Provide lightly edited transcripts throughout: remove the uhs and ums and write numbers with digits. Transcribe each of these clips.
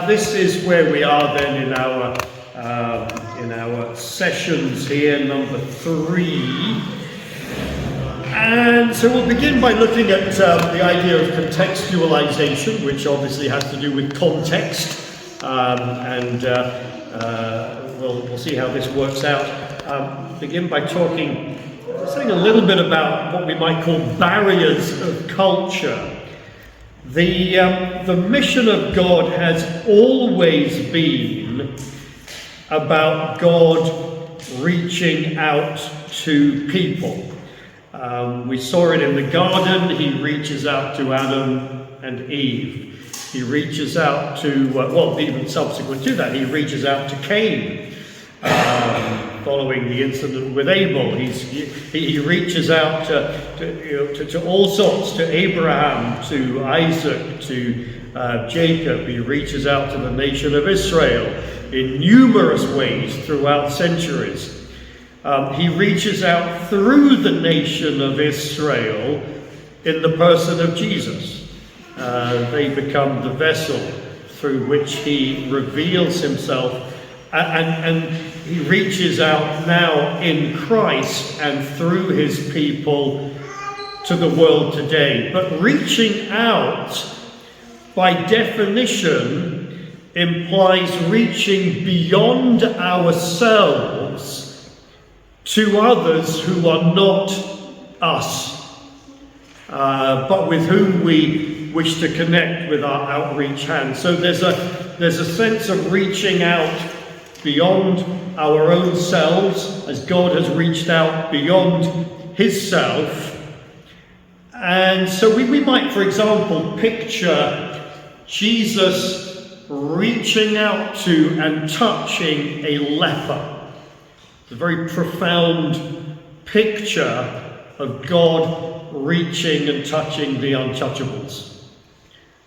this is where we are then in our sessions here, number 3. And so we'll begin by looking at the idea of contextualization, which obviously has to do with context, we'll see how this works out. Begin by saying a little bit about what we might call barriers of culture. The mission of God has always been about God reaching out to people. We saw it in the garden. He reaches out to Adam and Eve. He reaches out to, even subsequent to that, he reaches out to Cain, following the incident with Abel. He reaches out to all sorts, to Abraham, to Isaac, to Jacob. He reaches out to the nation of Israel in numerous ways throughout centuries. He reaches out through the nation of Israel in the person of Jesus. They become the vessel through which he reveals himself, and he reaches out now in Christ and through his people to the world today. But reaching out, by definition, implies reaching beyond ourselves to others who are not us, but with whom we wish to connect with our outreach hand. So there's a sense of reaching out beyond our own selves, as God has reached out beyond his self. And so we might, for example, picture Jesus reaching out to and touching a leper. It's a very profound picture of God reaching and touching the untouchables.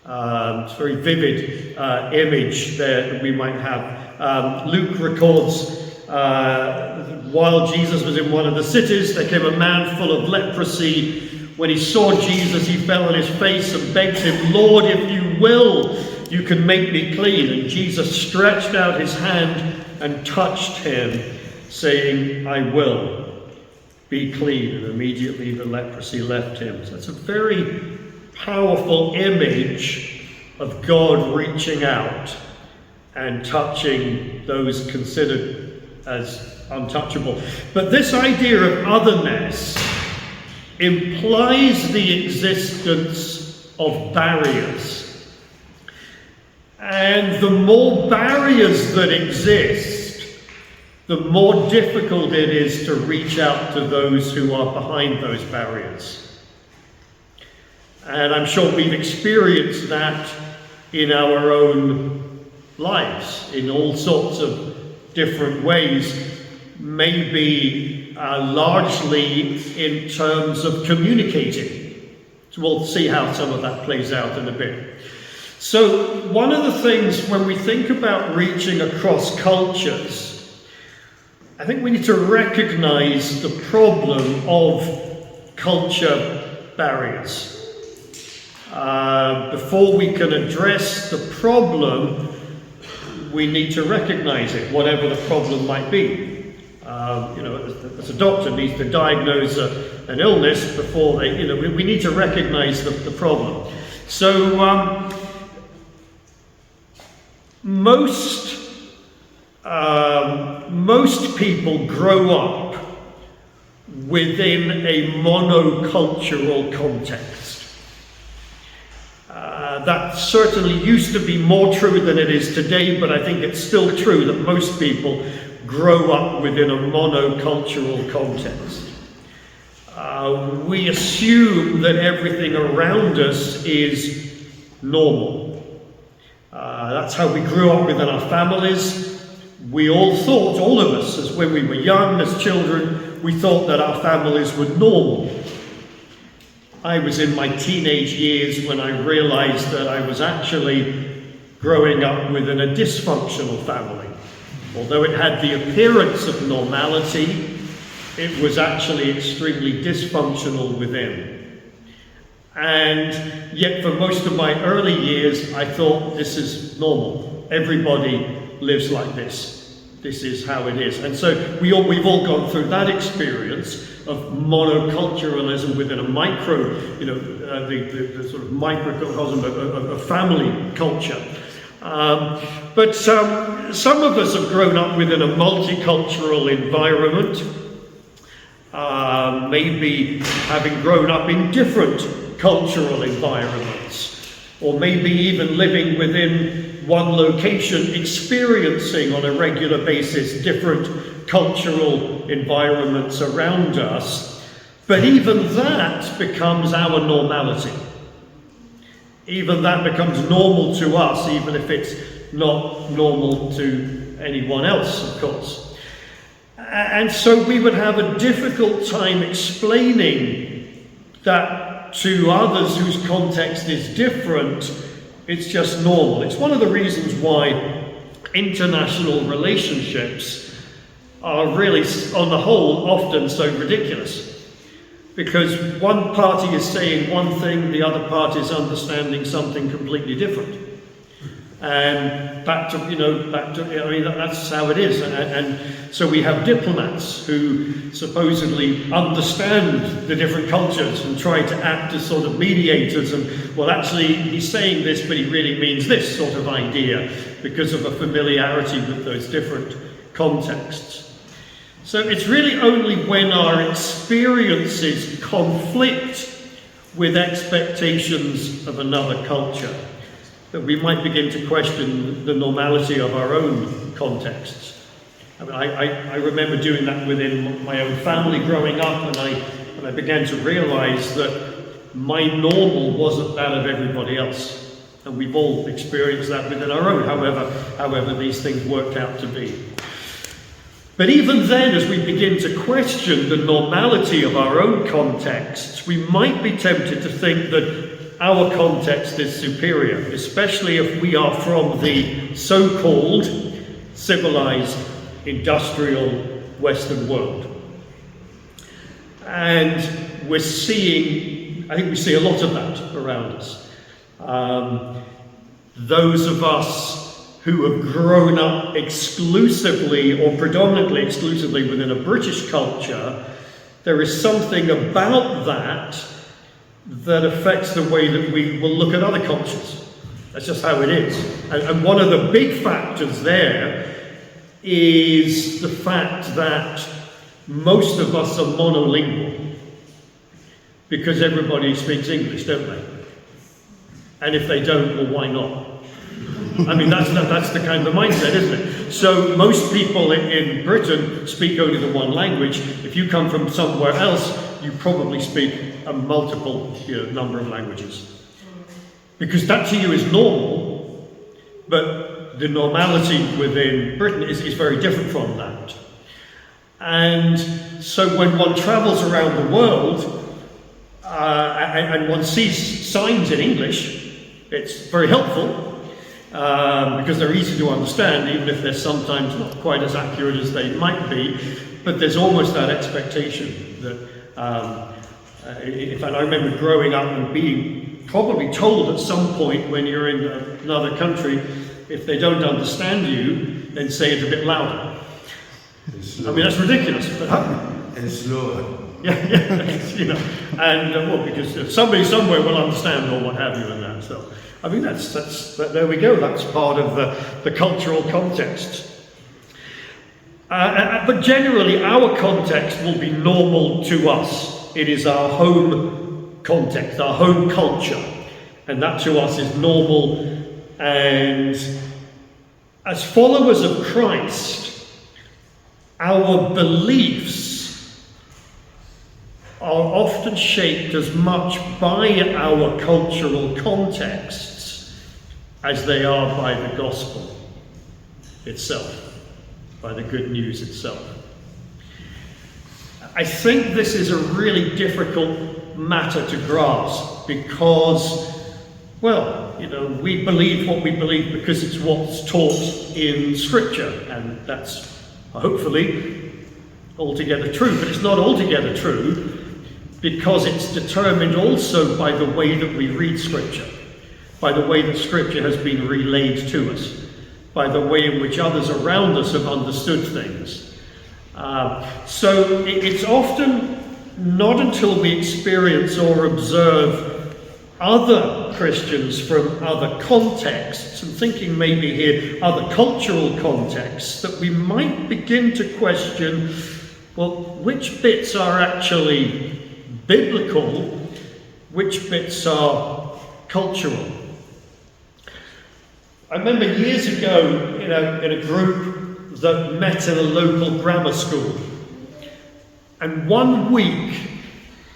It's a very vivid image there that we might have. Luke records, while Jesus was in one of the cities, there came a man full of leprosy. When he saw Jesus, he fell on his face and begged him, "Lord, if you will, you can make me clean." And Jesus stretched out his hand and touched him, saying, "I will, be clean." And immediately the leprosy left him. So it's a very powerful image of God reaching out and touching those considered as untouchable. But this idea of otherness implies the existence of barriers. And the more barriers that exist, the more difficult it is to reach out to those who are behind those barriers. And I'm sure we've experienced that in our own lives, in all sorts of different ways, maybe largely in terms of communicating. So we'll see how some of that plays out in a bit. So one of the things when we think about reaching across cultures, I think we need to recognize the problem of culture barriers. Before we can address the problem, we need to recognize it, whatever the problem might be. As a doctor needs to diagnose an illness before they, we need to recognize the problem. So most people grow up within a monocultural context. That certainly used to be more true than it is today, but I think it's still true that most people grow up within a monocultural context. We assume that everything around us is normal. That's how we grew up within our families. We all thought, all of us, as when we were young, as children, we thought that our families were normal. I was in my teenage years when I realized that I was actually growing up within a dysfunctional family. Although it had the appearance of normality, it was actually extremely dysfunctional within. And yet for most of my early years, I thought this is normal. everybody lives like this. This is how it is. And so we've all gone through that experience of monoculturalism within a micro, the sort of microcosm of family culture. But some of us have grown up within a multicultural environment, maybe having grown up in different cultural environments, or maybe even living within one location, experiencing on a regular basis different cultural environments around us. But even that becomes our normality. Even that becomes normal to us, even if it's not normal to anyone else, of course. And so we would have a difficult time explaining that to others whose context is different. It's just normal. It's one of the reasons why international relationships are really, on the whole, often so ridiculous. Because one party is saying one thing, the other party is understanding something completely different. And that's how it is. And so we have diplomats who supposedly understand the different cultures and try to act as sort of mediators. And, well, actually, he's saying this, but he really means this sort of idea because of a familiarity with those different contexts. So it's really only when our experiences conflict with expectations of another culture that we might begin to question the normality of our own contexts. I mean, I remember doing that within my own family growing up, and I began to realize that my normal wasn't that of everybody else. And we've all experienced that within our own, however these things worked out to be. But even then, as we begin to question the normality of our own contexts, we might be tempted to think that our context is superior, especially if we are from the so-called civilized, industrial Western world. And I think we see a lot of that around us. Those of us who have grown up exclusively or predominantly exclusively within a British culture, there is something about that affects the way that we will look at other cultures. That's just how it is. And one of the big factors there is the fact that most of us are monolingual because everybody speaks English, don't they? And if they don't, well, why not? I mean, that's the kind of mindset, isn't it? So most people in Britain speak only the one language. If you come from somewhere else, you probably speak a multiple number of languages. Because that to you is normal, but the normality within Britain is very different from that. And so when one travels around the world and one sees signs in English, it's very helpful. Because they're easy to understand, even if they're sometimes not quite as accurate as they might be. But there's almost that expectation that, in fact, I remember growing up and being probably told at some point when you're in another country, if they don't understand you, then say it a bit louder. I mean, that's ridiculous, but and slower. Yeah, and well, because somebody somewhere will understand or what have you, and that. So, I mean, that's there we go. That's part of the cultural context. But generally, our context will be normal to us. It is our home context, our home culture, and that to us is normal. And as followers of Christ, our beliefs are often shaped as much by our cultural contexts as they are by the gospel itself, by the good news itself. I think this is a really difficult matter to grasp because, well, we believe what we believe because it's what's taught in Scripture, and that's hopefully altogether true, but it's not altogether true because it's determined also by the way that we read Scripture, by the way that Scripture has been relayed to us. by the way in which others around us have understood things. So it's often not until we experience or observe other Christians from other contexts, and thinking maybe here other cultural contexts, that we might begin to question, well, which bits are actually biblical, which bits are cultural. I remember years ago, in a group that met in a local grammar school, and 1 week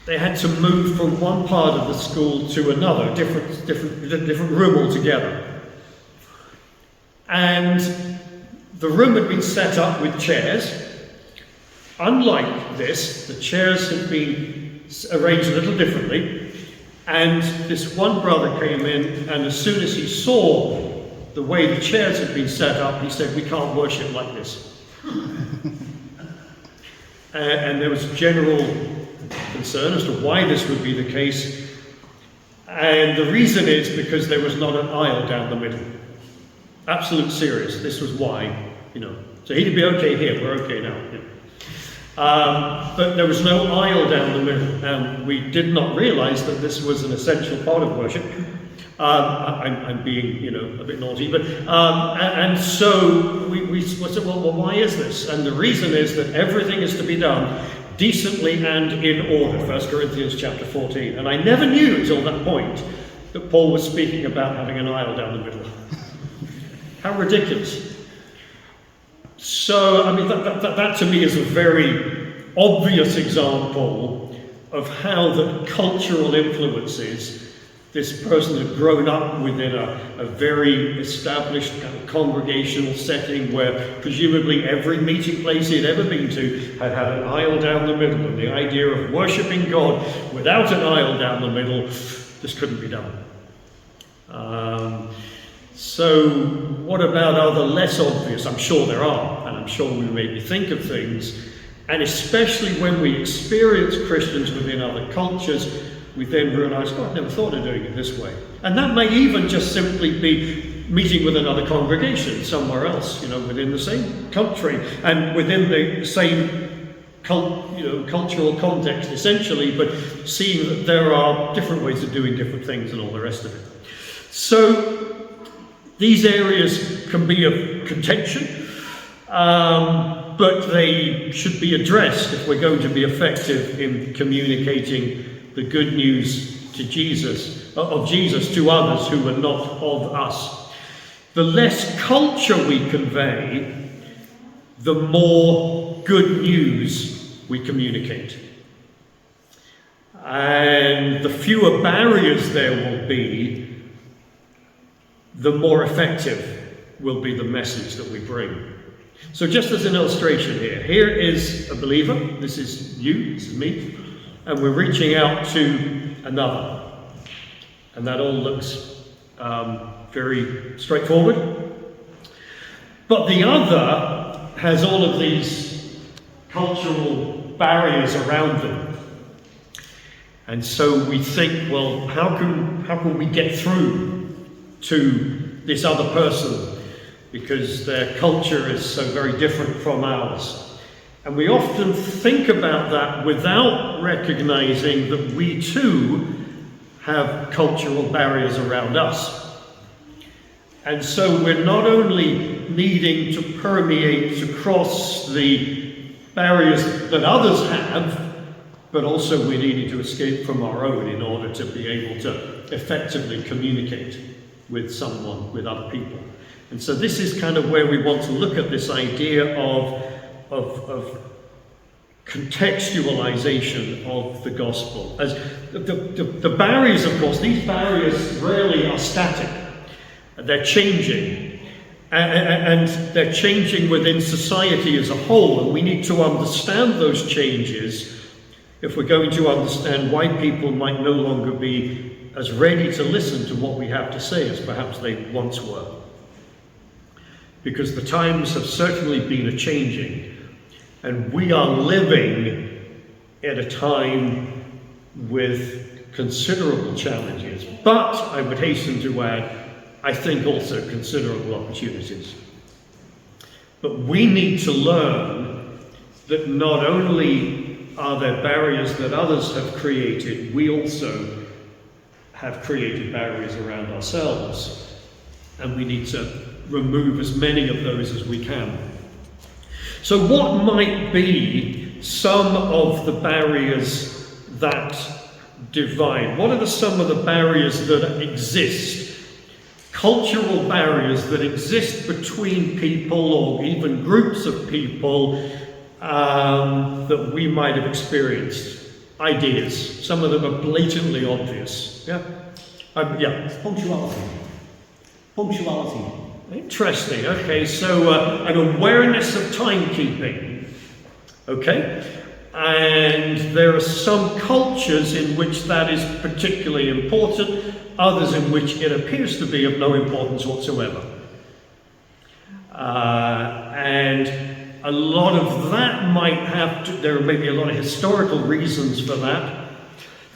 they had to move from one part of the school to another, different room altogether. And the room had been set up with chairs. Unlike this, the chairs had been arranged a little differently. And this one brother came in, and as soon as he saw the way the chairs had been set up, he said, "We can't worship like this." And there was general concern as to why this would be the case. And the reason is because there was not an aisle down the middle. Absolute serious. This was why, So he'd be okay here, we're okay now. But there was no aisle down the middle. And we did not realize that this was an essential part of worship. I'm being, a bit naughty, but and so we said, well, why is this? And the reason is that everything is to be done decently and in order. 1 Corinthians chapter 14. And I never knew until that point that Paul was speaking about having an aisle down the middle. How ridiculous! So, that to me is a very obvious example of how the cultural influences. This person had grown up within a very established kind of congregational setting where presumably every meeting place he'd ever been to had an aisle down the middle, and the idea of worshipping God without an aisle down the middle just couldn't be done. So what about other less obvious? I'm sure there are, and I'm sure we maybe think of things, and especially when we experience Christians within other cultures, we then realise, I've never thought of doing it this way. And that may even just simply be meeting with another congregation somewhere else, within the same country and within the same cultural context, essentially, but seeing that there are different ways of doing different things and all the rest of it. So these areas can be of contention, but they should be addressed if we're going to be effective in communicating the good news of Jesus to others who are not of us. The less culture we convey, the more good news we communicate. And the fewer barriers there will be, the more effective will be the message that we bring. So just as an illustration here is a believer, this is you, this is me, and we're reaching out to another. And that all looks very straightforward. But the other has all of these cultural barriers around them. And so we think, well, how can we get through to this other person? Because their culture is so very different from ours. And we often think about that without recognizing that we too have cultural barriers around us. And so we're not only needing to permeate across the barriers that others have, but also we're needing to escape from our own in order to be able to effectively communicate with someone, with other people. And so this is kind of where we want to look at this idea of contextualization of the gospel. As the barriers, of course, these barriers rarely are static. They're changing. And they're changing within society as a whole. And we need to understand those changes if we're going to understand why people might no longer be as ready to listen to what we have to say as perhaps they once were. Because the times have certainly been a-changing. And we are living at a time with considerable challenges. But I would hasten to add, I think also considerable opportunities. But we need to learn that not only are there barriers that others have created, we also have created barriers around ourselves, and we need to remove as many of those as we can. So what might be some of the barriers that divide? What are some of the barriers that exist? Cultural barriers that exist between people or even groups of people that we might have experienced. Ideas. Some of them are blatantly obvious. Yeah? Yeah. Punctuality. Interesting. Okay, so an awareness of timekeeping. Okay? And there are some cultures in which that is particularly important, others in which it appears to be of no importance whatsoever. And a lot of that might have to, there may be a lot of historical reasons for that.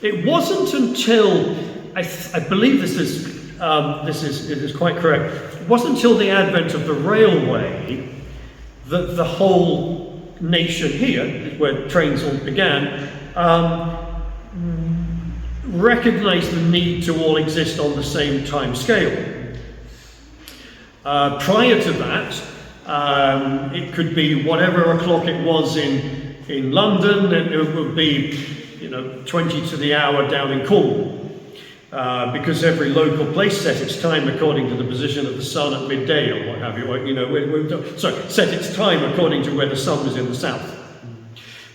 It wasn't until, I believe this is quite correct, it wasn't until the advent of the railway that the whole nation here, where trains all began, recognized the need to all exist on the same time scale. Prior to that, it could be whatever o'clock it was in London, it would be 20 to the hour down in Cornwall. Because every local place set its time according to the position of the sun at midday or what have you, set its time according to where the sun was in the south.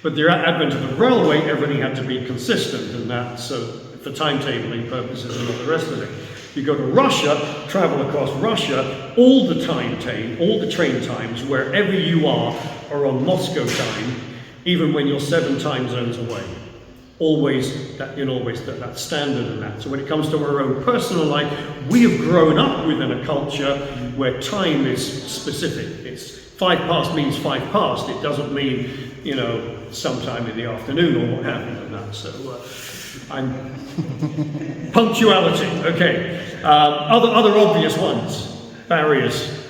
But the advent of the railway, everything had to be consistent, and that, so for timetabling purposes and all the rest of it. You go to Russia, travel across Russia, all the train times, wherever you are on Moscow time, even when you're 7 time zones away. Always that standard and that. So when it comes to our own personal life, we have grown up within a culture where time is specific. It's 5 past means 5 past. It doesn't mean, sometime in the afternoon or what have you and that. So punctuality, okay. Other obvious ones, barriers.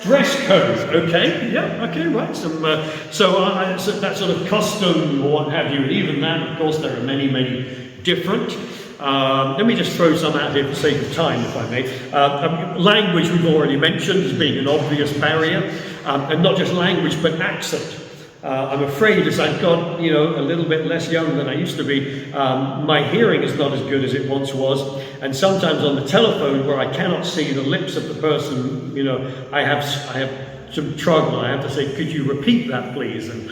Dress code, okay, yeah, okay, right. So that sort of custom or what have you, and even that, of course, there are many, many different. Let me just throw some out here for the sake of time, if I may. Language we've already mentioned as being an obvious barrier, and not just language, but accent. I'm afraid as I've got, a little bit less young than I used to be, my hearing is not as good as it once was. And sometimes on the telephone where I cannot see the lips of the person, I have some trouble. I have to say, could you repeat that, please? And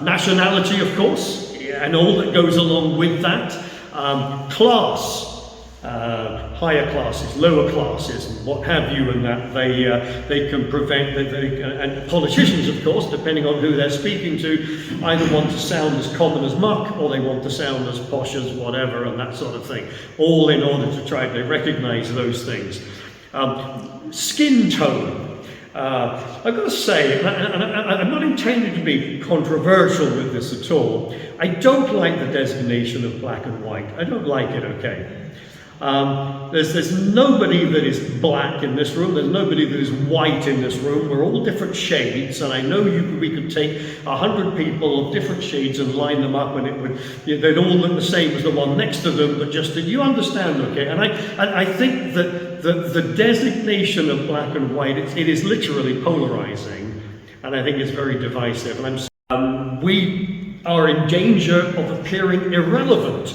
nationality, of course, and all that goes along with that. Class. Higher classes, lower classes, and what have you, and that they can prevent, and politicians, of course, depending on who they're speaking to, either want to sound as common as muck, or they want to sound as posh as whatever, and that sort of thing, all in order to try to recognize those things. Skin tone. I've got to say, and I'm not intending to be controversial with this at all, I don't like the designation of black and white. I don't like it, okay? There's nobody that is black in this room, there's nobody that is white in this room, we're all different shades, and I know we could take 100 people of different shades and line them up and they'd all look the same as the one next to them, but just that you understand, okay? And I think that the designation of black and white, it is literally polarizing, and I think it's very divisive, and we are in danger of appearing irrelevant,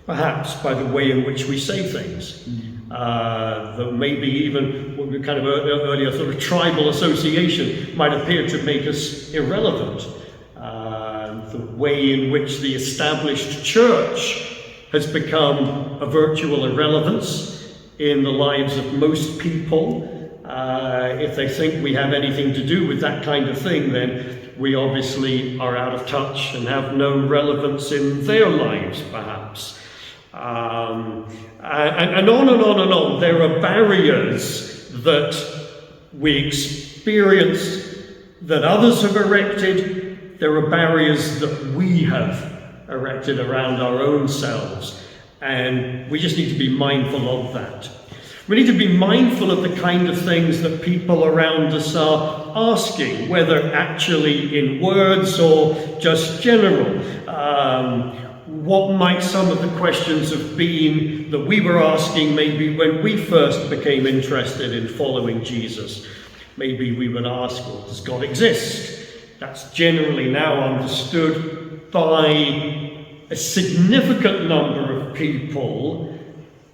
perhaps by the way in which we say things. That maybe even what we kind of earlier sort of tribal association might appear to make us irrelevant. The way in which the established church has become a virtual irrelevance in the lives of most people. If they think we have anything to do with that kind of thing, then we obviously are out of touch and have no relevance in their lives, perhaps. And on and on and on. There are barriers that we experience that others have erected. There are barriers that we have erected around our own selves. And we just need to be mindful of that. We need to be mindful of the kind of things that people around us are asking, whether actually in words or just general. What might some of the questions have been that we were asking maybe when we first became interested in following Jesus? Maybe we would ask, well, does God exist? That's generally now understood by a significant number of people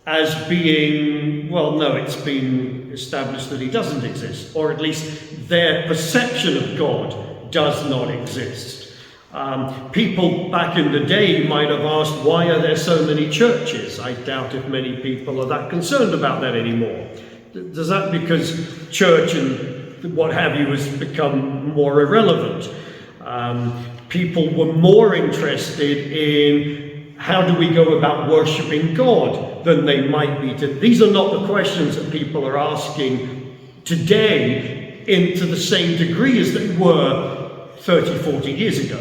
as being, well, no, it's been established that he doesn't exist, or at least their perception of God does not exist. People back in the day might have asked, why are there so many churches? I doubt if many people are that concerned about that anymore. Does that because church and what have you has become more irrelevant? People were more interested in how do we go about worshipping God than they might be. These are not the questions that people are asking today to the same degree as they were 30, 40 years ago.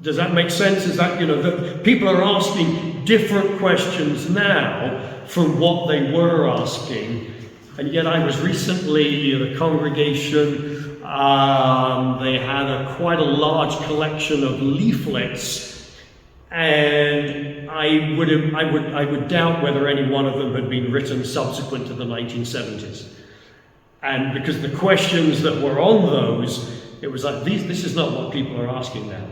Does that make sense? Is that, that people are asking different questions now from what they were asking. And yet I was recently at a congregation, they had quite a large collection of leaflets, and I would doubt whether any one of them had been written subsequent to the 1970s. And because the questions that were on those, it was like, this is not what people are asking now.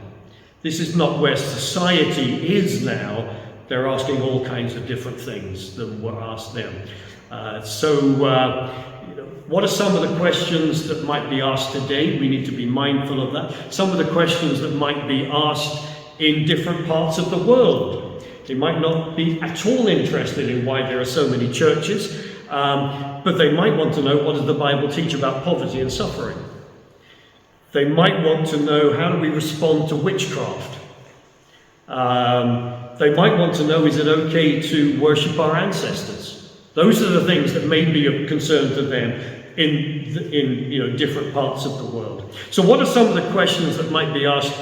This is not where society is now. They're asking all kinds of different things than were asked then. What are some of the questions that might be asked today? We need to be mindful of that. Some of the questions that might be asked in different parts of the world. They might not be at all interested in why there are so many churches, but they might want to know, what does the Bible teach about poverty and suffering? They might want to know, how do we respond to witchcraft? They might want to know, is it okay to worship our ancestors? Those are the things that may be of concern to them in different parts of the world. So what are some of the questions that might be asked,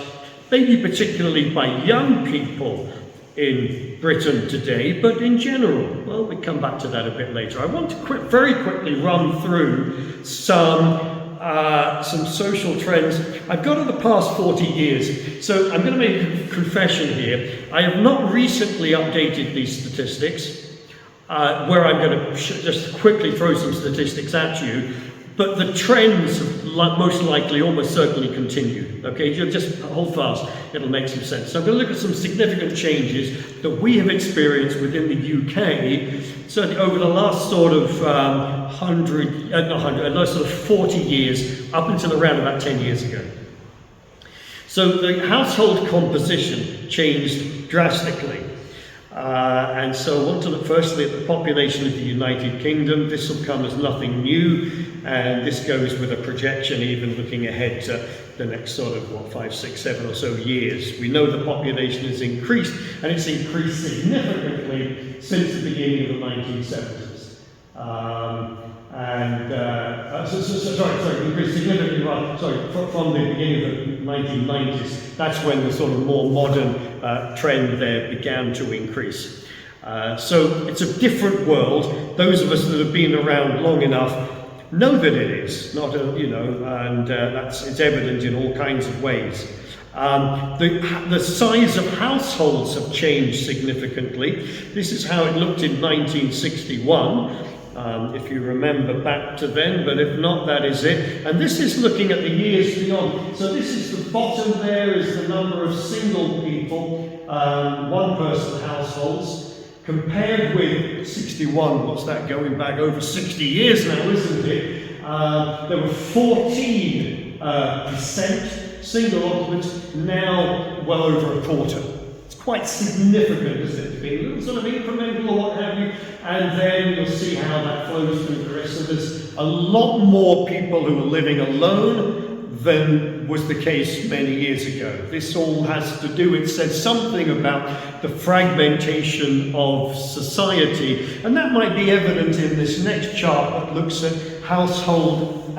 maybe particularly by young people in Britain today, but in general? Well, we come back to that a bit later. I want to very quickly run through some social trends I've got in the past 40 years. So I'm going to make a confession here. I have not recently updated these statistics, where I'm going to just quickly throw some statistics at you, but the trends have most likely, almost certainly continued. Okay, you'll just hold fast, it'll make some sense. So I'm going to look at some significant changes that we have experienced within the UK, certainly over the last sort of 40 years, up until around about 10 years ago. So the household composition changed drastically. And so I want to look firstly at the population of the United Kingdom. This will come as nothing new, and this goes with a projection even looking ahead to the next sort of, 5, 6, 7 or so years. We know the population has increased, and it's increased significantly since the beginning of the 1970s. Increased significantly, from the beginning of the 1990s. That's when the sort of more modern trend there began to increase. So it's a different world. Those of us that have been around long enough know that it is, it's evident in all kinds of ways. The size of households have changed significantly. This is how it looked in 1961. If you remember back to then, but if not, that is it. And this is looking at the years beyond. So this is the bottom there is the number of single people, one-person households, compared with 61. What's that, going back over 60 years now, isn't it? There were 14% single occupants, now well over a quarter. Quite significant, isn't it? To be a little sort of incremental or what have you, and then you'll see how that flows through the rest. So there's a lot more people who are living alone than was the case many years ago. This all has to do, it says something about the fragmentation of society, and that might be evident in this next chart that looks at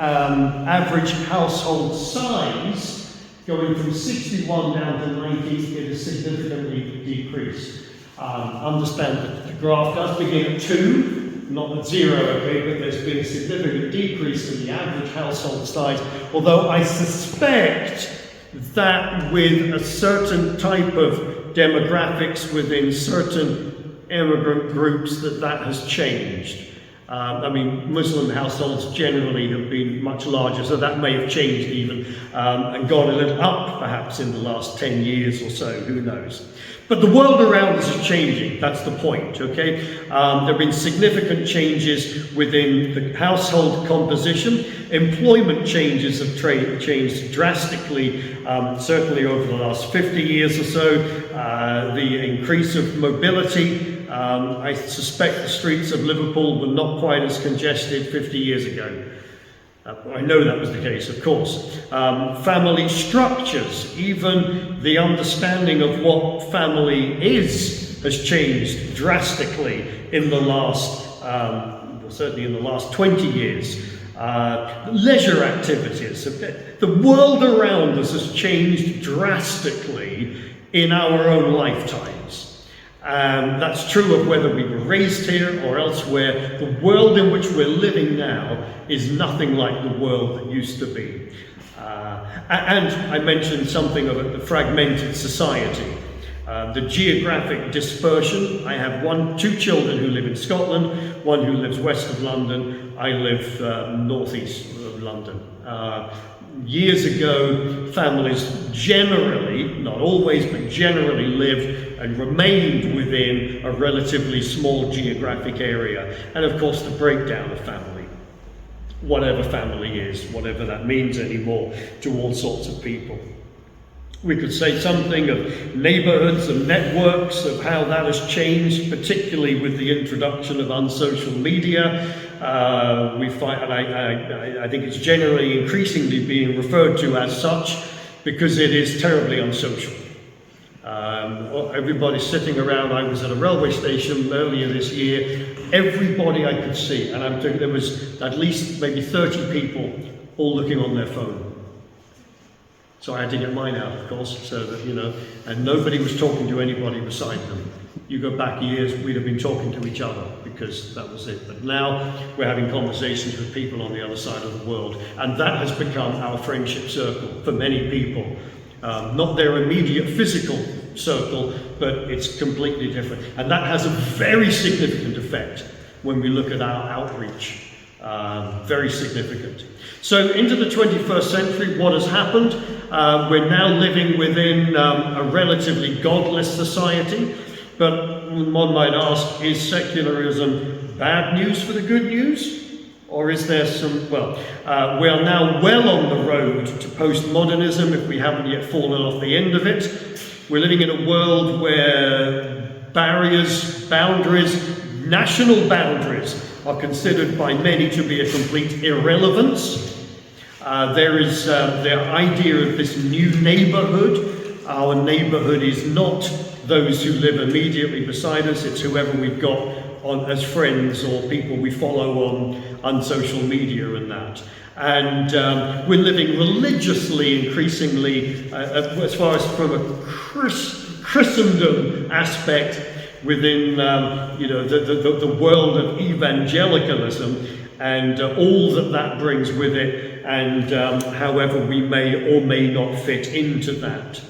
average household size. Going from 61 down to 90, it has significantly decreased. Understand that the graph does begin at 2, not at 0, okay, but there's been a significant decrease in the average household size, although I suspect that with a certain type of demographics within certain immigrant groups that has changed. I mean, Muslim households generally have been much larger, so that may have changed even and gone a little up perhaps in the last 10 years or so, who knows. But the world around us is changing, that's the point, okay? There have been significant changes within the household composition. Employment changes have changed drastically, certainly over the last 50 years or so. The increase of mobility, I suspect the streets of Liverpool were not quite as congested 50 years ago. I know that was the case, of course. Family structures, even the understanding of what family is, has changed drastically in the last, certainly in the last 20 years. Leisure activities, the world around us has changed drastically in our own lifetimes. That's true of whether we were raised here or elsewhere. The world in which we're living now is nothing like the world that used to be. And I mentioned something of the fragmented society. The geographic dispersion. I have two children who live in Scotland, one who lives west of London. I live northeast of London. Years ago, families generally, not always, but generally lived and remained within a relatively small geographic area. And of course, the breakdown of family, whatever family is, whatever that means anymore to all sorts of people. We could say something of neighborhoods and networks, of how that has changed, particularly with the introduction of unsocial media. We find, and I think it's generally increasingly being referred to as such because it is terribly unsocial. Everybody's sitting around. I was at a railway station earlier this year. Everybody I could see, and I'm thinking there was at least maybe 30 people all looking on their phone. So I had to get mine out, of course, so that, you know, and nobody was talking to anybody beside them. You go back years, we'd have been talking to each other because that was it. But now we're having conversations with people on the other side of the world. And that has become our friendship circle for many people. Not their immediate physical circle, but it's completely different. And that has a very significant effect when we look at our outreach. Very significant. So into the 21st century, what has happened? We're now living within a relatively godless society, but one might ask, is secularism bad news for the good news? Or is there some, well, we are now well on the road to postmodernism if we haven't yet fallen off the end of it. We're living in a world where barriers, boundaries, national boundaries are considered by many to be a complete irrelevance. There is the idea of this new neighborhood. Our neighborhood is not those who live immediately beside us, it's whoever we've got on as friends or people we follow on social media and that. And we're living religiously, increasingly, as far as from a Christendom aspect, within you know, the world of evangelicalism and all that brings with it, and however we may or may not fit into that.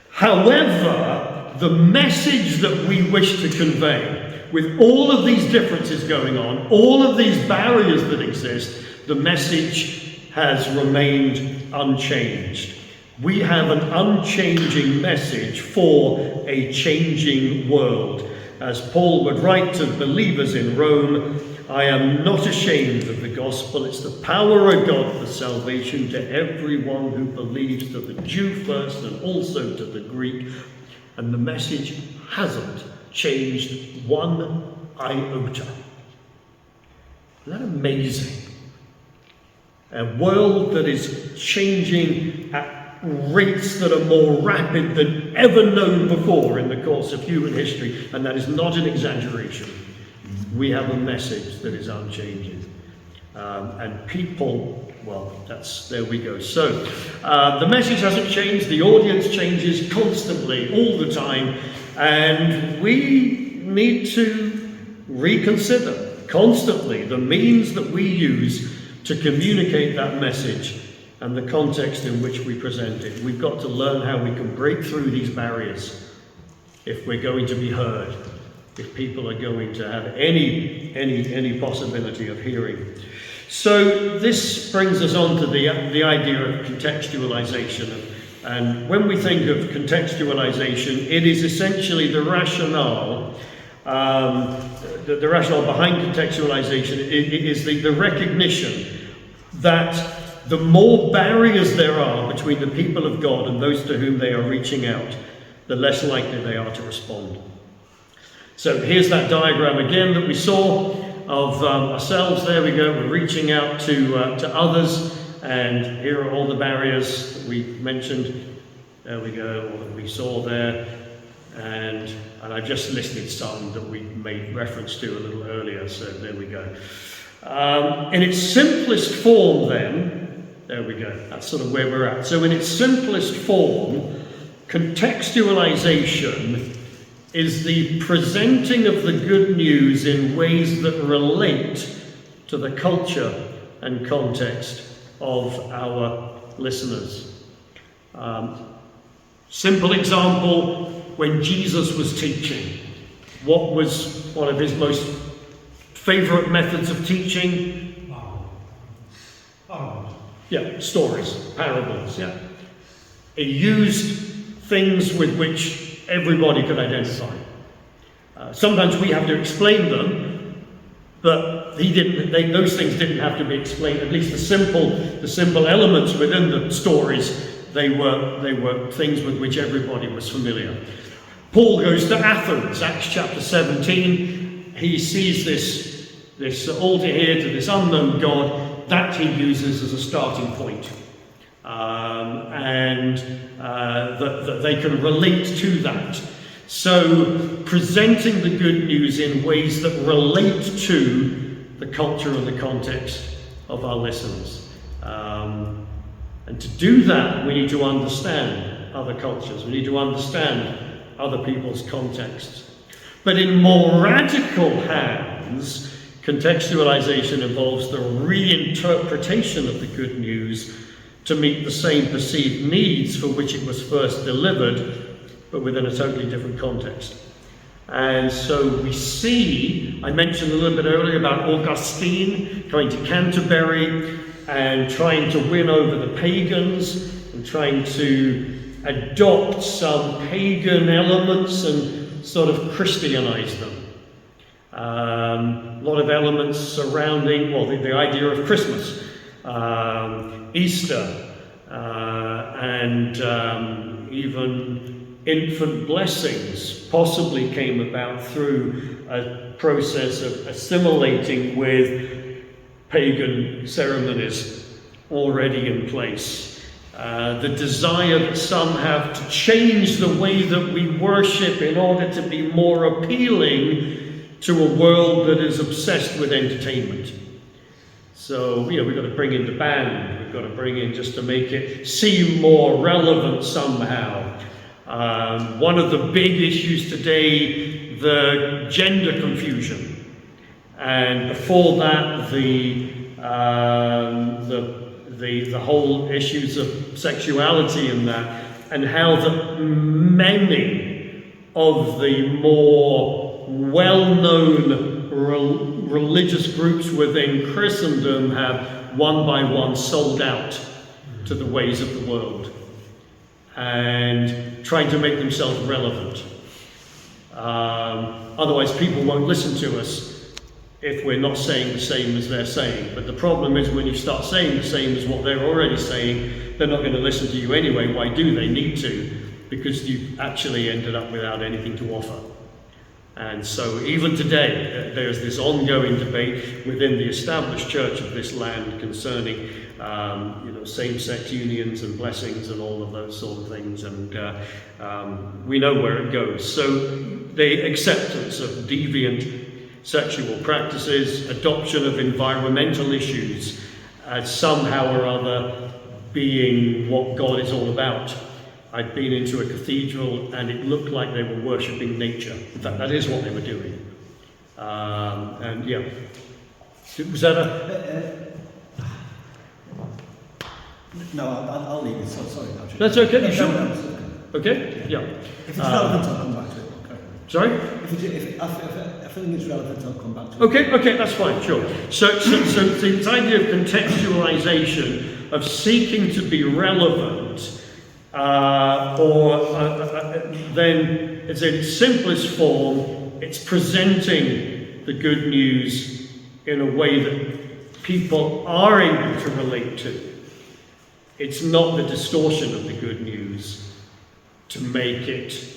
However, the message that we wish to convey, with all of these differences going on, all of these barriers that exist, the message has remained unchanged. We have an unchanging message for a changing world. As Paul would write to believers in Rome, I am not ashamed of the gospel. It's the power of God for salvation to everyone who believes, to the Jew first and also to the Greek. And the message hasn't changed one iota. Isn't that amazing? A world that is changing at rates that are more rapid than ever known before in the course of human history, and that is not an exaggeration. We have a message that is unchanging. And people, well, there we go. So, the message hasn't changed, the audience changes constantly, all the time, And we need to reconsider constantly the means that we use to communicate that message and the context in which we present it. We've got to learn how we can break through these barriers if we're going to be heard, if people are going to have any possibility of hearing. So this brings us on to the idea of contextualization. And when we think of contextualization, it is essentially the rationale. The rationale behind contextualization is the recognition that the more barriers there are between the people of God and those to whom they are reaching out, the less likely they are to respond. So here's that diagram again that we saw of ourselves. There we go, we're reaching out to others, and here are all the barriers that we mentioned. There we go, or that we saw there. And I've just listed some that we made reference to a little earlier, so there we go. In its simplest form then, there we go, that's sort of where we're at. So in its simplest form, contextualization is the presenting of the good news in ways that relate to the culture and context of our listeners. Simple example, when Jesus was teaching, what was one of his most favorite methods of teaching? Yeah, stories, parables, yeah. He used things with which everybody could identify. Sometimes we have to explain them, but those things didn't have to be explained. At least the simple elements within the stories, they were things with which everybody was familiar. Paul goes to Athens, Acts chapter 17. He sees this altar here to this unknown God that he uses as a starting point. And that they can relate to that. So presenting the good news in ways that relate to the culture and the context of our listeners. And to do that, we need to understand other cultures. We need to understand other people's contexts. But in more radical hands, contextualization involves the reinterpretation of the good news to meet the same perceived needs for which it was first delivered, but within a totally different context. And so we see, I mentioned a little bit earlier about Augustine going to Canterbury and trying to win over the pagans and trying to adopt some pagan elements and sort of Christianize them. A lot of elements surrounding, well, the idea of Christmas, Easter, and even infant blessings possibly came about through a process of assimilating with pagan ceremonies already in place. The desire that some have to change the way that we worship in order to be more appealing to a world that is obsessed with entertainment. So, we've got to bring in the band, we've got to bring in just to make it seem more relevant somehow. One of the big issues today, the gender confusion. And before that, the whole issues of sexuality and that, and how that many of the more well-known religious groups within Christendom have one by one sold out to the ways of the world and trying to make themselves relevant. Otherwise people won't listen to us if we're not saying the same as they're saying. But the problem is when you start saying the same as what they're already saying, they're not going to listen to you anyway. Why do they need to? Because you actually ended up without anything to offer. And so even today, there's this ongoing debate within the established church of this land concerning same-sex unions and blessings and all of those sort of things. And we know where it goes. So the acceptance of deviant sexual practices, adoption of environmental issues as somehow or other being what God is all about. I'd been into a cathedral and it looked like they were worshipping nature. In fact, that is what they were doing. And yeah, was that a... No, I'll leave it. Sorry, Patrick. That's okay, you sure? No, it's okay, yeah. If it's relevant, I'll come back to it. Okay. Sorry? If I think it's relevant, I'll come back to it. Okay, that's fine, sure. So this idea of contextualization, of seeking to be relevant, then it's in its simplest form, it's presenting the good news in a way that people are able to relate to. It's not the distortion of the good news to make it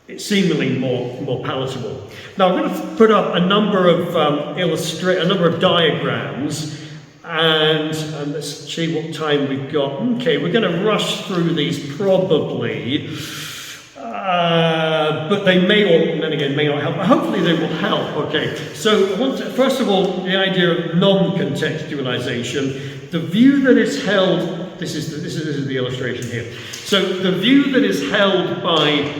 it's seemingly more palatable. Now I'm going to put up a number of diagrams, and let's see what time we've got. Okay, we're going to rush through these probably, but they may, or then again may not help. But hopefully they will help. Okay, so first of all, the idea of non-contextualization. The view that is held, this is the illustration here. So the view that is held by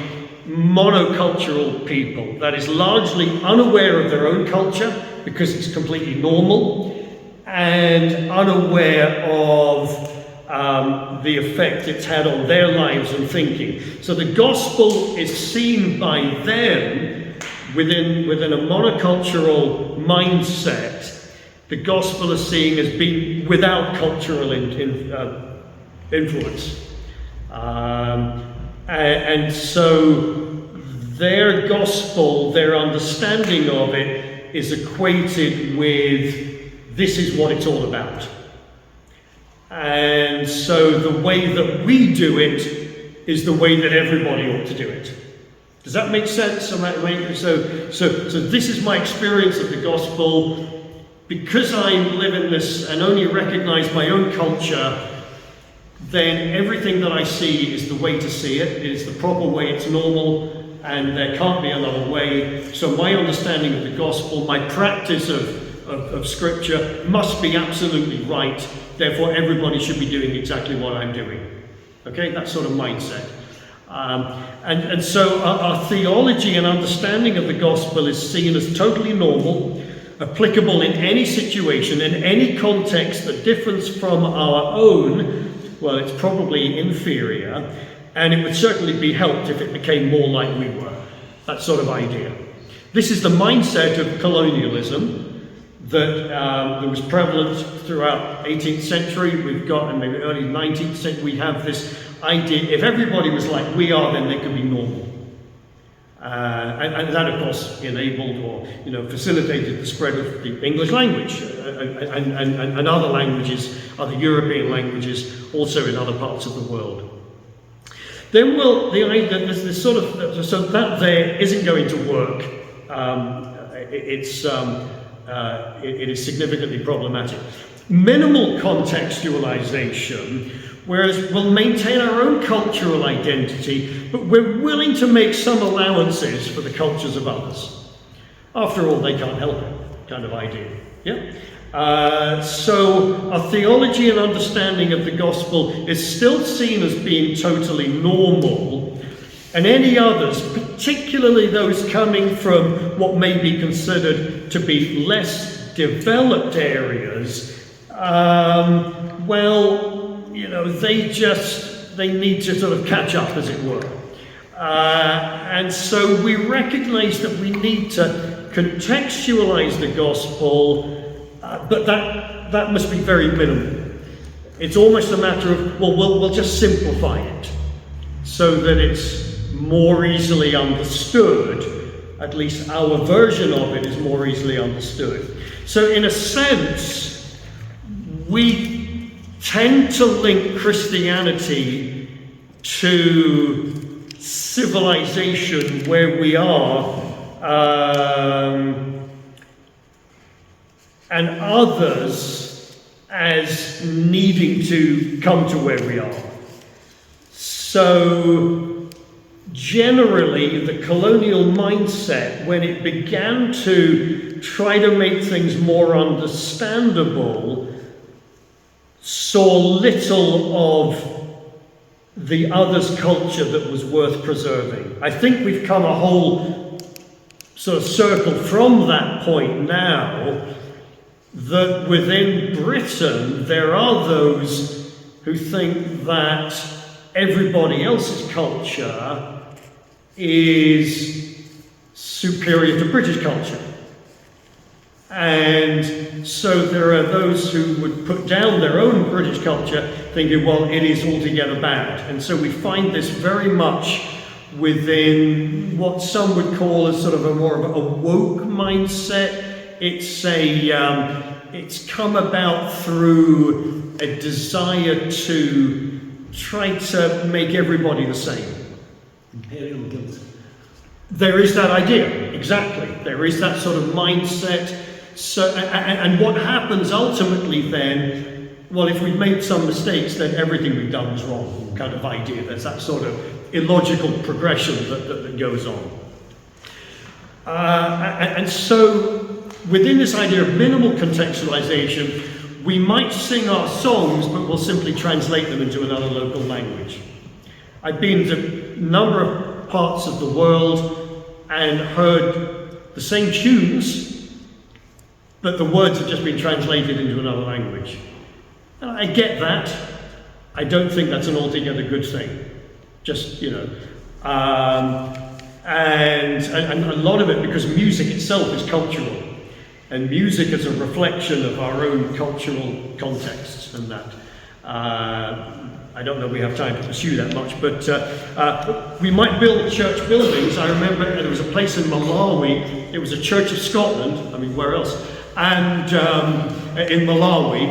monocultural people, that is largely unaware of their own culture because it's completely normal, and unaware of the effect it's had on their lives and thinking. So the gospel is seen by them within a monocultural mindset. The gospel is seen as being without cultural influence. And so their gospel, their understanding of it, is equated with this is what it's all about. And so the way that we do it is the way that everybody ought to do it. Does that make sense? So this is my experience of the gospel. Because I live in this and only recognize my own culture, then everything that I see is the way to see it. It is the proper way, it's normal, and there can't be another way. So my understanding of the gospel, my practice of scripture must be absolutely right. Therefore, everybody should be doing exactly what I'm doing. Okay, that sort of mindset. And so our theology and understanding of the gospel is seen as totally normal, applicable in any situation, in any context that differs from our own. Well, it's probably inferior, and it would certainly be helped if it became more like we were. That sort of idea. This is the mindset of colonialism that was prevalent throughout 18th century. We've got, in maybe early 19th century, we have this idea, if everybody was like we are, then they could be normal. And that, of course, enabled or facilitated the spread of the English language and other languages, other European languages, also in other parts of the world. Then, the idea there's this sort of so that there isn't going to work. It is significantly problematic. Minimal contextualization, whereas we'll maintain our own cultural identity, but we're willing to make some allowances for the cultures of others. After all, they can't help it, kind of idea. Yeah? So our theology and understanding of the gospel is still seen as being totally normal, and any others, particularly those coming from what may be considered to be less developed areas, they need to sort of catch up, as it were. And so we recognize that we need to contextualize the gospel, but that must be very minimal. It's almost a matter of, we'll just simplify it so that it's more easily understood. At least our version of it is more easily understood. So in a sense, we tend to link Christianity to civilization where we are, and others as needing to come to where we are. So generally, the colonial mindset, when it began to try to make things more understandable, saw little of the other's culture that was worth preserving. I think we've come a whole sort of circle from that point now, that within Britain there are those who think that everybody else's culture is superior to British culture. And so there are those who would put down their own British culture, thinking, well, it is altogether bad. And so we find this very much within what some would call a sort of a more of a woke mindset. It's come about through a desire to try to make everybody the same. Imperial guilt. There is that idea, exactly. There is that sort of mindset. So, and what happens ultimately then, well, if we've made some mistakes, then everything we've done is wrong, kind of idea. There's that sort of illogical progression that goes on. And so, within this idea of minimal contextualization, we might sing our songs, but we'll simply translate them into another local language. I've been to a number of parts of the world and heard the same tunes, but the words have just been translated into another language. And I get that. I don't think that's an altogether good thing. Just, you know. And a lot of it, because music itself is cultural. And music is a reflection of our own cultural contexts and that. I don't know if we have time to pursue that much, but we might build church buildings. I remember there was a place in Malawi, it was a Church of Scotland, I mean, where else? And in Malawi,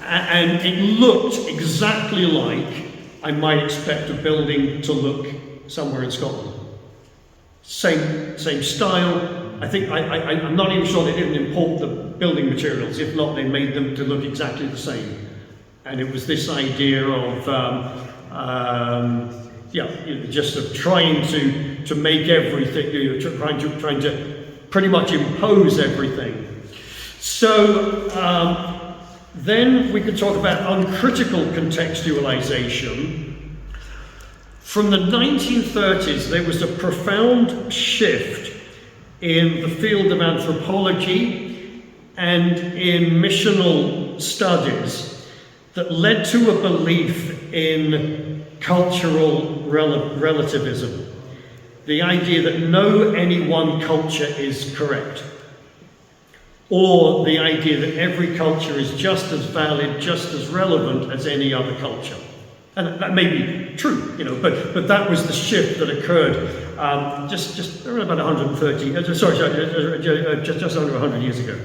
and it looked exactly like I might expect a building to look somewhere in Scotland. Same style. I think, I'm not even sure they didn't import the building materials. If not, they made them to look exactly the same. And it was this idea of, just of trying to make everything, trying to pretty much impose everything. So then we could talk about uncritical contextualization. From the 1930s, there was a profound shift in the field of anthropology and in missional studies that led to a belief in cultural relativism. The idea that no any one culture is correct. Or the idea that every culture is just as valid, just as relevant as any other culture. And that may be true, you know, but that was the shift that occurred just around about just under 100 years ago.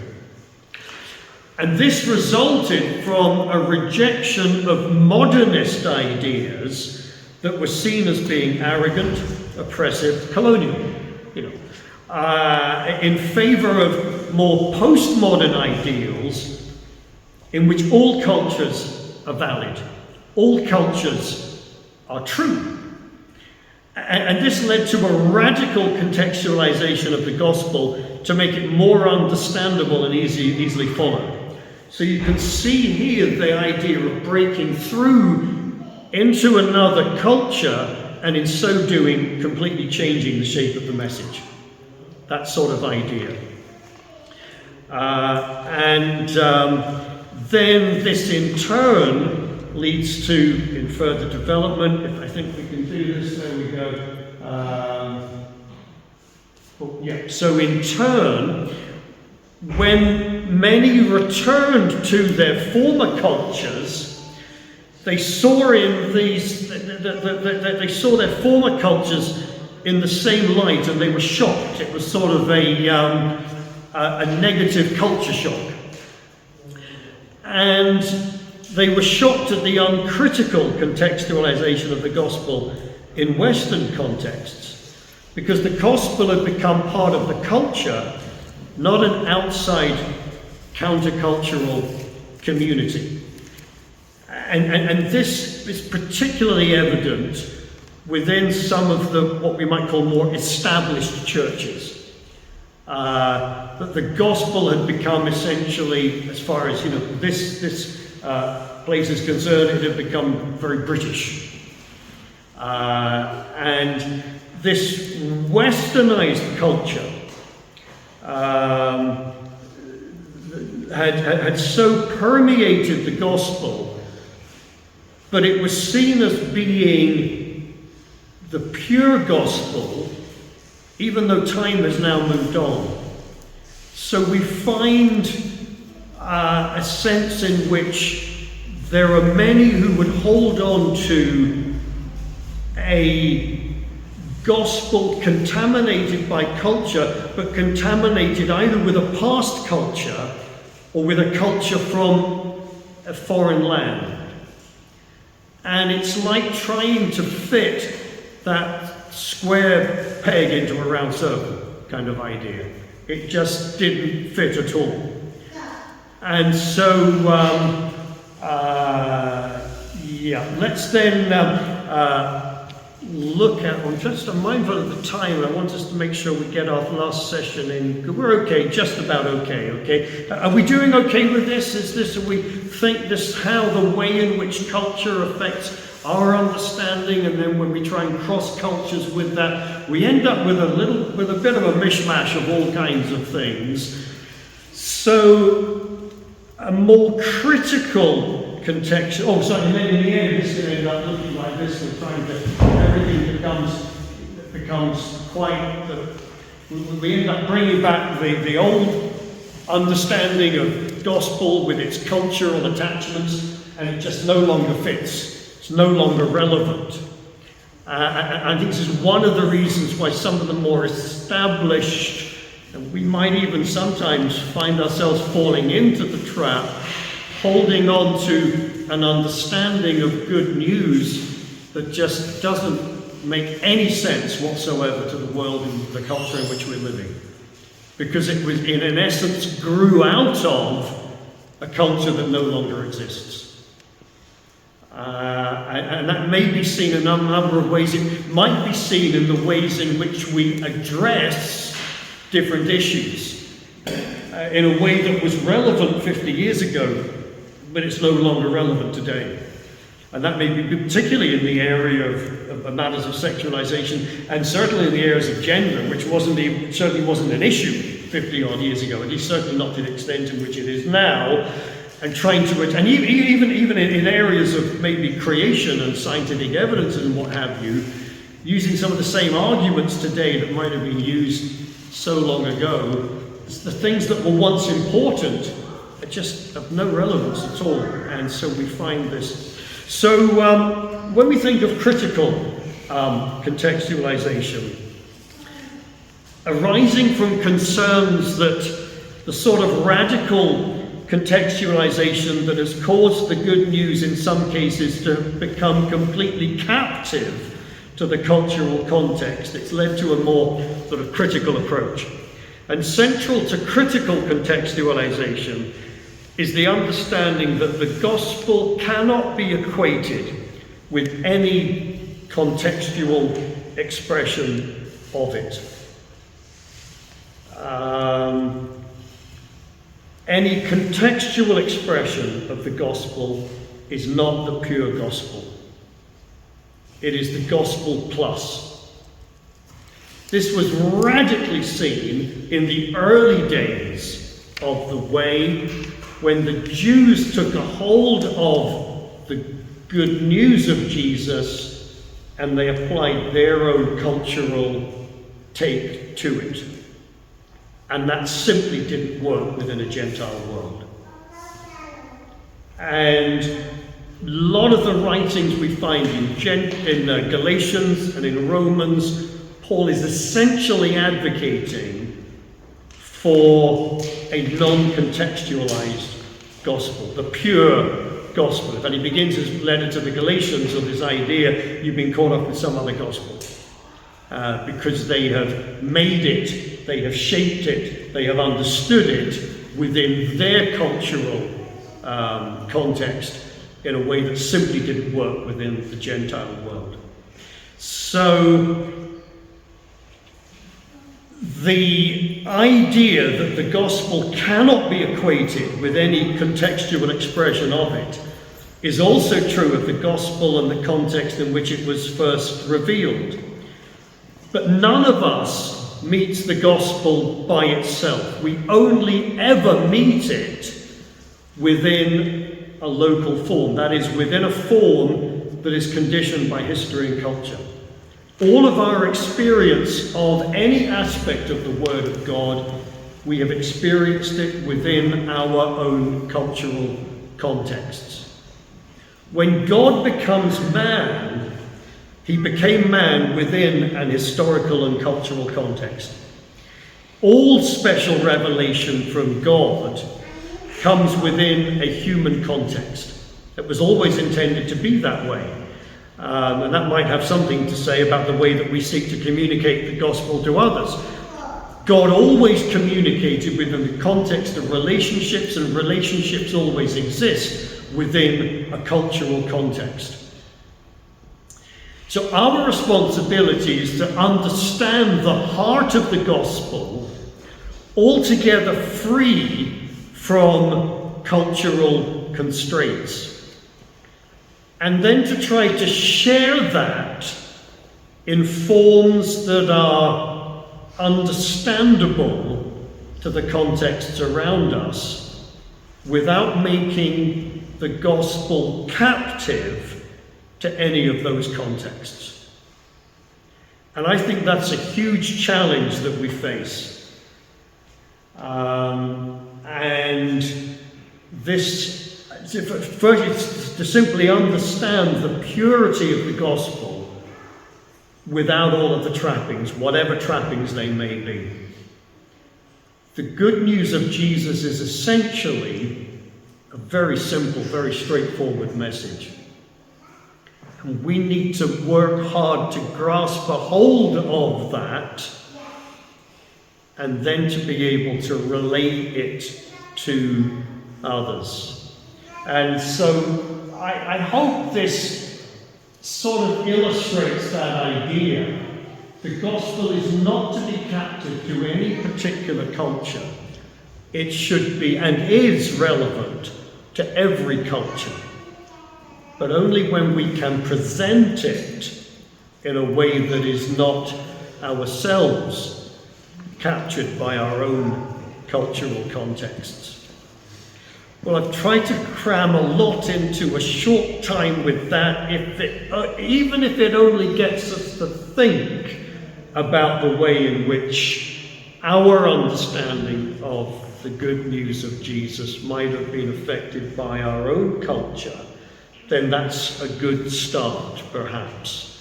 And this resulted from a rejection of modernist ideas that were seen as being arrogant, oppressive, colonial, you know, in favor of more postmodern ideals in which all cultures are valid, all cultures are true. And this led to a radical contextualization of the gospel to make it more understandable and easily followed. So you can see here the idea of breaking through into another culture and in so doing completely changing the shape of the message. That sort of idea. Then this in turn leads to, in further development, if I think we can do this, there we go. So in turn, when many returned to their former cultures, they saw in these, they saw their former cultures in the same light, and they were shocked. It was sort of a negative culture shock. And they were shocked at the uncritical contextualization of the gospel in Western contexts, because the gospel had become part of the culture, not an outside countercultural community. And this is particularly evident within some of the, what we might call more established churches. That the gospel had become essentially, as far as, you know, this place is concerned, it had become very British. And this westernized culture had so permeated the gospel, but it was seen as being the pure gospel, even though time has now moved on. So we find a sense in which there are many who would hold on to a gospel contaminated by culture, but contaminated either with a past culture or with a culture from a foreign land. And it's like trying to fit that square peg into a round circle kind of idea. It just didn't fit at all. And so, let's then look at, I'm mindful of the time. I want us to make sure we get our last session in. We're okay, just about okay. Are we doing okay with this? We think this how the way in which culture affects our understanding, and then when we try and cross cultures with that, we end up with a bit of a mishmash of all kinds of things. So a more critical context. Oh, sorry. In the end, this is going to end up looking like this. We're trying to. Everything becomes quite. We end up bringing back the old understanding of gospel with its cultural attachments, and it just no longer fits. It's no longer relevant. I think this is one of the reasons why some of the more established, and we might even sometimes find ourselves falling into the trap, holding on to an understanding of good news that just doesn't make any sense whatsoever to the world and the culture in which we're living. Because it was, in essence, grew out of a culture that no longer exists. And that may be seen in a number of ways. It might be seen in the ways in which we address different issues in a way that was relevant 50 years ago, but it's no longer relevant today. And that may be particularly in the area of matters of sexualization, and certainly in the areas of gender, which certainly wasn't an issue 50 odd years ago, at least certainly not to the extent in which it is now. And trying to, and even in areas of maybe creation and scientific evidence and what have you, using some of the same arguments today that might have been used so long ago, the things that were once important are just of no relevance at all. And so we find this. So when we think of critical contextualization, arising from concerns that the sort of radical contextualization that has caused the good news in some cases to become completely captive to the cultural context. It's led to a more sort of critical approach. And central to critical contextualization is the understanding that the gospel cannot be equated with any contextual expression of it. Any contextual expression of the gospel is not the pure gospel. It is the gospel plus. This was radically seen in the early days of the way, when the Jews took a hold of the good news of Jesus and they applied their own cultural take to it. And that simply didn't work within a Gentile world. And a lot of the writings we find in Galatians and in Romans, Paul is essentially advocating for a non-contextualized gospel, the pure gospel. In fact, he begins his letter to the Galatians with this idea, you've been caught up with some other gospel. Because they have made it, they have shaped it, they have understood it within their cultural context in a way that simply didn't work within the Gentile world. So the idea that the gospel cannot be equated with any contextual expression of it is also true of the gospel and the context in which it was first revealed. But none of us meets the gospel by itself. We only ever meet it within a local form, that is, within a form that is conditioned by history and culture. All of our experience of any aspect of the Word of God, we have experienced it within our own cultural contexts. When God becomes man, he became man within an historical and cultural context. All special revelation from God comes within a human context. It was always intended to be that way. And that might have something to say about the way that we seek to communicate the gospel to others. God always communicated within the context of relationships, and relationships always exist within a cultural context. So our responsibility is to understand the heart of the gospel altogether free from cultural constraints. And then to try to share that in forms that are understandable to the contexts around us without making the gospel captive to any of those contexts. And I think that's a huge challenge that we face. And this, first, it's to simply understand the purity of the gospel without all of the trappings, whatever trappings they may be. The good news of Jesus is essentially a very simple, very straightforward message. And we need to work hard to grasp a hold of that and then to be able to relate it to others. And so I hope this sort of illustrates that idea. The gospel is not to be captive to any particular culture. It should be and is relevant to every culture, but only when we can present it in a way that is not ourselves captured by our own cultural contexts. Well, I've tried to cram a lot into a short time with that, even if it only gets us to think about the way in which our understanding of the good news of Jesus might have been affected by our own culture, then that's a good start, perhaps.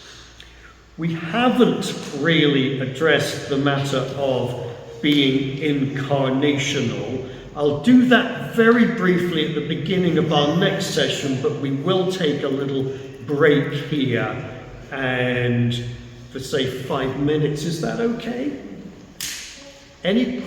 We haven't really addressed the matter of being incarnational. I'll do that very briefly at the beginning of our next session, but we will take a little break here and for say 5 minutes. Is that okay? Any